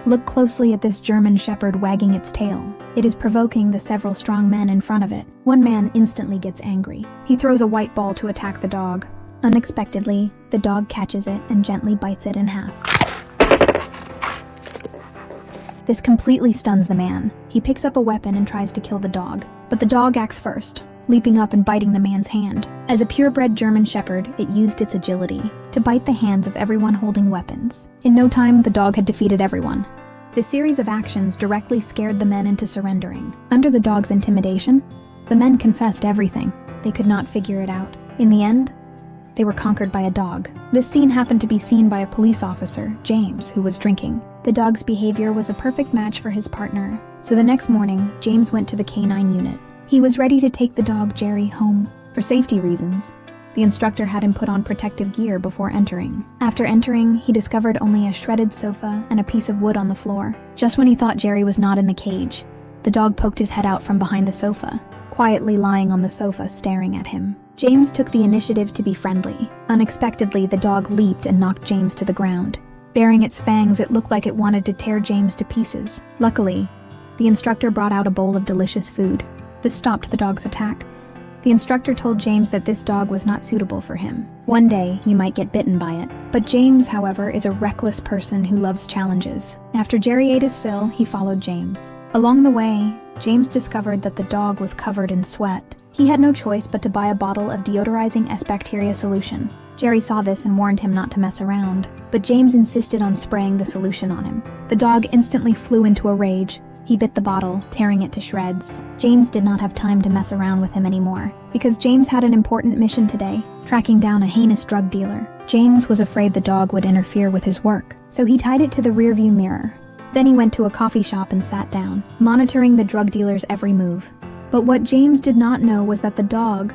Look closely at this German Shepherd wagging its tail. It is provoking the several strong men in front of it. One man instantly gets angry. He throws a white ball to attack the dog. Unexpectedly, the dog catches it and gently bites it in half. This completely stuns the man. He picks up a weapon and tries to kill the dog, but the dog acts first, leaping up and biting the man's hand. As a purebred German Shepherd, it used its agility to bite the hands of everyone holding weapons. In no time, the dog had defeated everyone. This series of actions directly scared the men into surrendering. Under the dog's intimidation, the men confessed everything. They could not figure it out. In the end, they were conquered by a dog. This scene happened to be seen by a police officer, James, who was drinking. The dog's behavior was a perfect match for his partner, so the next morning, James went to the K-9 unit. He was ready to take the dog Jerry home. For safety reasons, the instructor had him put on protective gear before entering. After entering, he discovered only a shredded sofa and a piece of wood on the floor. Just when he thought Jerry was not in the cage, the dog poked his head out from behind the sofa, quietly lying on the sofa staring at him. James took the initiative to be friendly. Unexpectedly, the dog leaped and knocked James to the ground. Baring its fangs, it looked like it wanted to tear James to pieces. Luckily, the instructor brought out a bowl of delicious food. This stopped the dog's attack. The instructor told James that this dog was not suitable for him. One day, you might get bitten by it. But James, however, is a reckless person who loves challenges. After Jerry ate his fill, he followed James. Along the way, James discovered that the dog was covered in sweat. He had no choice but to buy a bottle of deodorizing S-bacteria solution. Jerry saw this and warned him not to mess around, but James insisted on spraying the solution on him. The dog instantly flew into a rage. He bit the bottle, tearing it to shreds. James did not have time to mess around with him anymore, because James had an important mission today, tracking down a heinous drug dealer. James was afraid the dog would interfere with his work, so he tied it to the rearview mirror. Then he went to a coffee shop and sat down, monitoring the drug dealer's every move. But what James did not know was that the dog,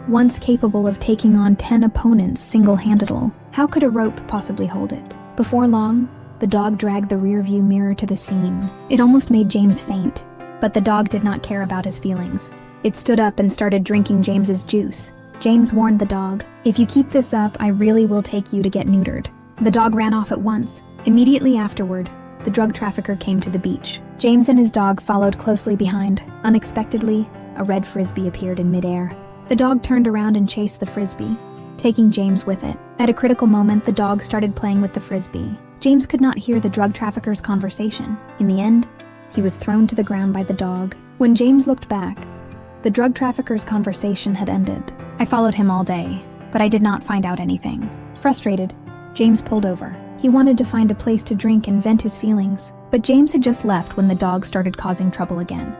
once capable of taking on 10 opponents single-handedly, how could a rope possibly hold it? Before long, the dog dragged the rearview mirror to the scene. It almost made James faint, but the dog did not care about his feelings. It stood up and started drinking James's juice. James warned the dog, "If you keep this up, I really will take you to get neutered." The dog ran off at once. Immediately afterward, the drug trafficker came to the beach. James and his dog followed closely behind. Unexpectedly, a red frisbee appeared in midair. The dog turned around and chased the frisbee, taking James with it. At a critical moment, the dog started playing with the frisbee. James could not hear the drug trafficker's conversation. In the end, he was thrown to the ground by the dog. When James looked back, the drug trafficker's conversation had ended. "I followed him all day, but I did not find out anything." Frustrated, James pulled over. He wanted to find a place to drink and vent his feelings, but James had just left when the dog started causing trouble again.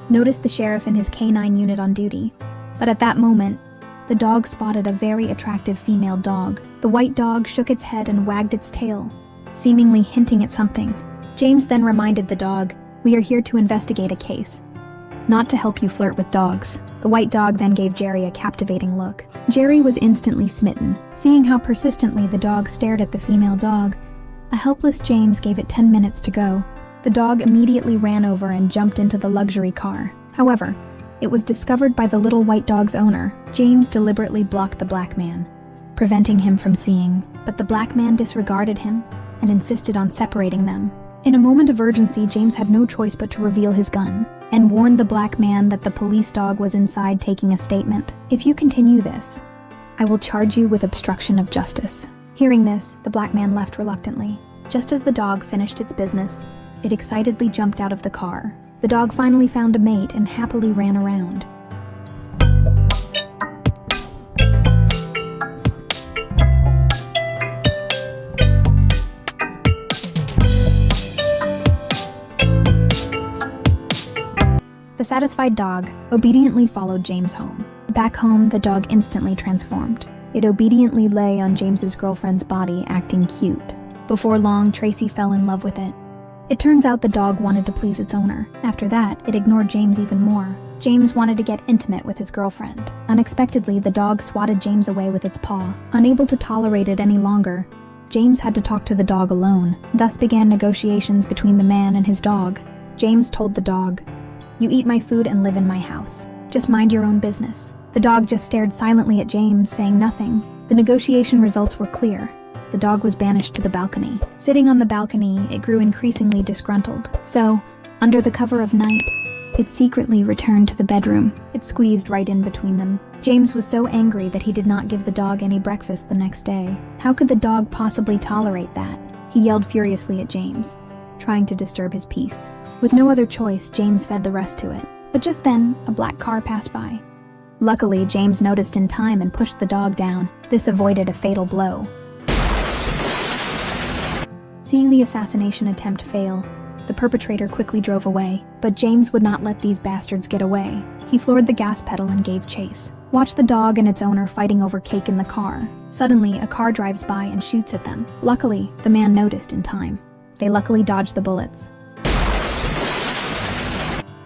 Noticed the sheriff and his K-9 unit on duty, but at that moment, the dog spotted a very attractive female dog. The white dog shook its head and wagged its tail, seemingly hinting at something. James then reminded the dog, "We are here to investigate a case, not to help you flirt with dogs." The white dog then gave Jerry a captivating look. Jerry was instantly smitten. Seeing how persistently the dog stared at the female dog, a helpless James gave it 10 minutes to go. The dog immediately ran over and jumped into the luxury car. However, it was discovered by the little white dog's owner. James deliberately blocked the black man, preventing him from seeing, but the black man disregarded him and insisted on separating them. In a moment of urgency, James had no choice but to reveal his gun and warned the black man that the police dog was inside taking a statement. "If you continue this, I will charge you with obstruction of justice." Hearing this, the black man left reluctantly. Just as the dog finished its business, it excitedly jumped out of the car. The dog finally found a mate and happily ran around. The satisfied dog obediently followed James home. Back home, the dog instantly transformed. It obediently lay on James's girlfriend's body, acting cute. Before long, Tracy fell in love with it. It turns out the dog wanted to please its owner. After that, it ignored James even more. James wanted to get intimate with his girlfriend. Unexpectedly, the dog swatted James away with its paw. Unable to tolerate it any longer, James had to talk to the dog alone. Thus began negotiations between the man and his dog. James told the dog, "You eat my food and live in my house. Just mind your own business." The dog just stared silently at James, saying nothing. The negotiation results were clear. the dog was banished to the balcony. Sitting on the balcony, it grew increasingly disgruntled. So, under the cover of night, it secretly returned to the bedroom. It squeezed right in between them. James was so angry that he did not give the dog any breakfast the next day. How could the dog possibly tolerate that? He yelled furiously at James, trying to disturb his peace. With no other choice, James fed the rest to it. But just then, a black car passed by. Luckily, James noticed in time and pushed the dog down. This avoided a fatal blow. Seeing the assassination attempt fail, the perpetrator quickly drove away, but James would not let these bastards get away. He floored the gas pedal and gave chase. Watch the dog and its owner fighting over cake in the car. Suddenly, a car drives by and shoots at them. Luckily, the man noticed in time. They luckily dodged the bullets.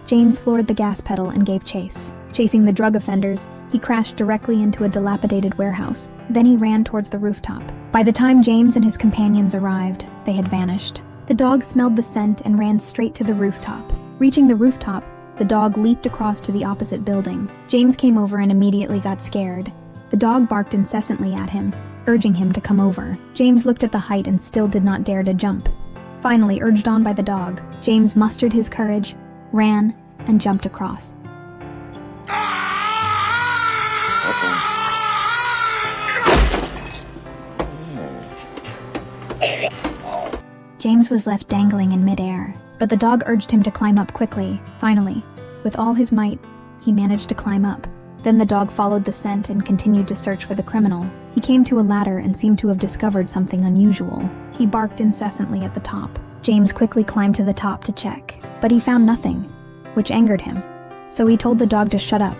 James floored the gas pedal and gave chase. Chasing the drug offenders, he crashed directly into a dilapidated warehouse. Then he ran towards the rooftop. By the time James and his companions arrived, they had vanished. The dog smelled the scent and ran straight to the rooftop. Reaching the rooftop, the dog leaped across to the opposite building. James came over and immediately got scared. The dog barked incessantly at him, urging him to come over. James looked at the height and still did not dare to jump. Finally, urged on by the dog, James mustered his courage, ran, and jumped across. James was left dangling in midair, but the dog urged him to climb up quickly. Finally, with all his might, he managed to climb up. Then the dog followed the scent and continued to search for the criminal. He came to a ladder and seemed to have discovered something unusual. He barked incessantly at the top. James quickly climbed to the top to check, but he found nothing, which angered him. So he told the dog to shut up.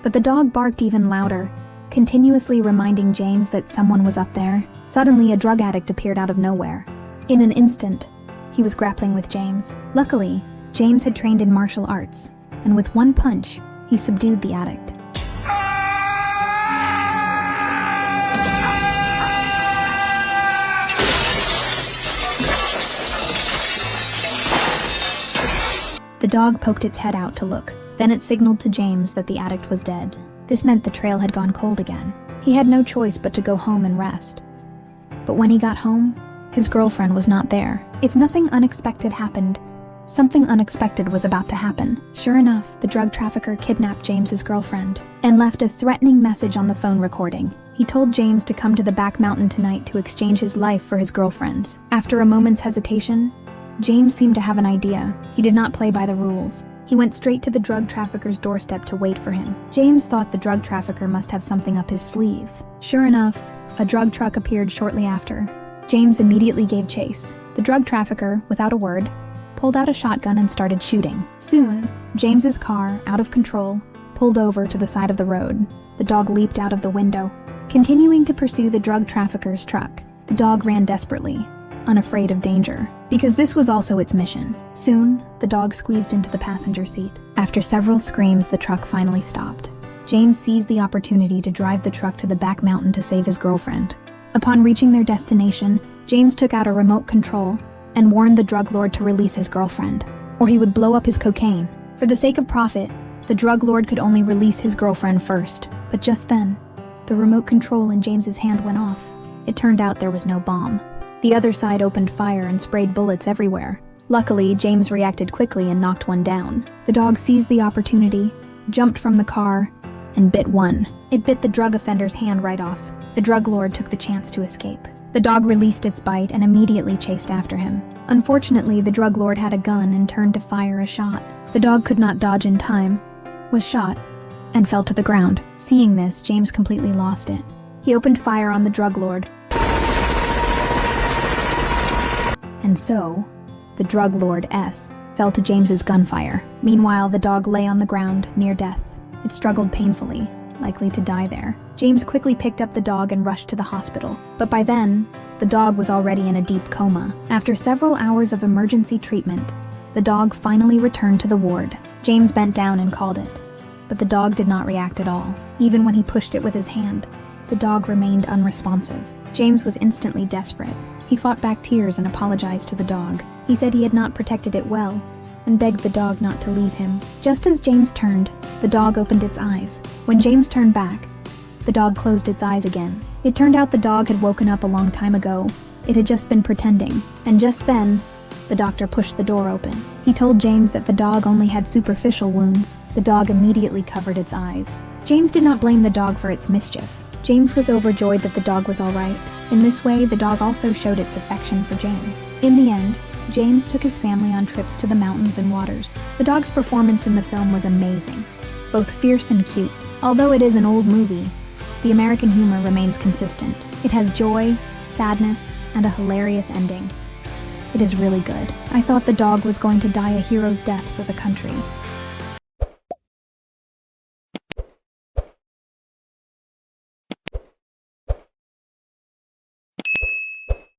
But the dog barked even louder, continuously reminding James that someone was up there. Suddenly, a drug addict appeared out of nowhere. In an instant, he was grappling with James. Luckily, James had trained in martial arts, and with one punch, he subdued the addict. The dog poked its head out to look. Then it signaled to James that the addict was dead. This meant the trail had gone cold again. He had no choice but to go home and rest. But when he got home, his girlfriend was not there. If nothing unexpected happened, something unexpected was about to happen. Sure enough, the drug trafficker kidnapped James's girlfriend and left a threatening message on the phone recording. He told James to come to the back mountain tonight to exchange his life for his girlfriend's. After a moment's hesitation, James seemed to have an idea. He did not play by the rules. He went straight to the drug trafficker's doorstep to wait for him. James thought the drug trafficker must have something up his sleeve. Sure enough, a drug truck appeared shortly after. James immediately gave chase. The drug trafficker, without a word, pulled out a shotgun and started shooting. Soon, James's car, out of control, pulled over to the side of the road. The dog leaped out of the window, continuing to pursue the drug trafficker's truck. The dog ran desperately, unafraid of danger, because this was also its mission. Soon, the dog squeezed into the passenger seat. After several screams, the truck finally stopped. James seized the opportunity to drive the truck to the back mountain to save his girlfriend. Upon reaching their destination, James took out a remote control and warned the drug lord to release his girlfriend, or he would blow up his cocaine. For the sake of profit, the drug lord could only release his girlfriend first. But just then, the remote control in James's hand went off. It turned out there was no bomb. The other side opened fire and sprayed bullets everywhere. Luckily, James reacted quickly and knocked one down. The dog seized the opportunity, jumped from the car, and bit one. It bit the drug offender's hand right off. The drug lord took the chance to escape. The dog released its bite and immediately chased after him. Unfortunately, the drug lord had a gun and turned to fire a shot. The dog could not dodge in time, was shot, and fell to the ground. Seeing this, James completely lost it. He opened fire on the drug lord. And so, the drug lord S fell to James's gunfire. Meanwhile, the dog lay on the ground, near death. It struggled painfully, likely to die there. James quickly picked up the dog and rushed to the hospital. But by then, the dog was already in a deep coma. After several hours of emergency treatment, the dog finally returned to the ward. James bent down and called it, but the dog did not react at all. Even when he pushed it with his hand, the dog remained unresponsive. James was instantly desperate. He fought back tears and apologized to the dog. He said he had not protected it well, and begged the dog not to leave him. Just as James turned, the dog opened its eyes. When James turned back, The dog closed its eyes again. It turned out the dog had woken up a long time ago. It had just been pretending. And just then, the doctor pushed the door open. He told James that the dog only had superficial wounds. The dog immediately covered its eyes. James did not blame the dog for its mischief. James was overjoyed that the dog was all right. In this way, the dog also showed its affection for James. In the end, James took his family on trips to the mountains and waters. The dog's performance in the film was amazing, both fierce and cute. Although it is an old movie, the American humor remains consistent. It has joy, sadness, and a hilarious ending. It is really good. I thought the dog was going to die a hero's death for the country.